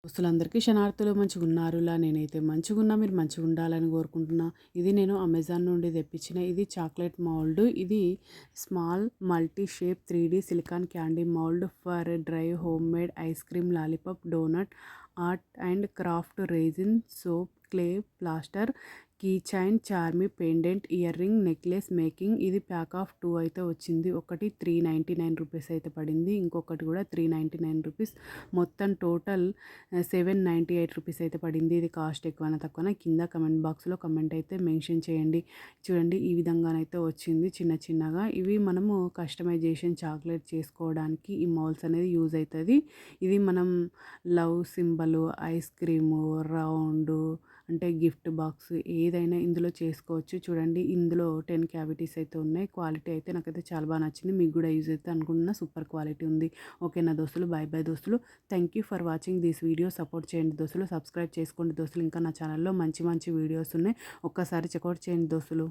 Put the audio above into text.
దోస్తులందరికీ శనార్థులు మంచిగున్నారులా నేనైతే మంచిగున్నా. మీరు మంచిగుండాలని కోరుకుంటున్నా. ఇది నేను అమెజాన్ నుండి తెప్పించిన ఇది చాక్లెట్ మౌల్డ్. ఇది small multi shape 3D silicone candy mould for dry home made ice cream lollipop donut art and craft resin soap clay plaster key chain charm pendant earring necklace making. ఇది pack of 2 అయితే వచ్చింది. ఒకటి 399 rupees అయితే పడింది, ఇంకొకటి కూడా 399 rupees. మొత్తం total 798 rupees అయితే పడింది. ఇది కాస్ట్ ఎక్కువనా తక్కువనా కింద కమెంట్ బాక్స్లో కమెంట్ అయితే మెన్షన్ చేయండి. చూడండి ఈ విధంగానైతే వచ్చింది చిన్న చిన్నగా. ఇవి మనము కస్టమైజేషన్ చాక్లెట్ చేసుకోవడానికి ఈ మౌల్స్ అనేది యూజ్ అవుతుంది. ఇది మనం love symbol ice cream round అంటే గిఫ్ట్ బాక్స్ ఏదైనా ఇందులో చేసుకోవచ్చు. చూడండి ఇందులో 10 క్యావిటీస్ అయితే ఉన్నాయి. క్వాలిటీ అయితే నాకైతే చాలా బాగా నచ్చింది. మీకు కూడా యూజ్ అయితే అనుకుంటున్నా. సూపర్ క్వాలిటీ ఉంది. ఓకేనా దోస్తులు, బాయ్ బాయ్ దోస్తులు. Thank you for watching this video. Support చేయండి దోస్తులు, సబ్స్క్రైబ్ చేసుకోండి దోస్తులు. ఇంకా నా ఛానల్లో మంచి మంచి వీడియోస్ ఉన్నాయి, ఒక్కసారి చెక్అవుట్ చేయండి దోస్తులు.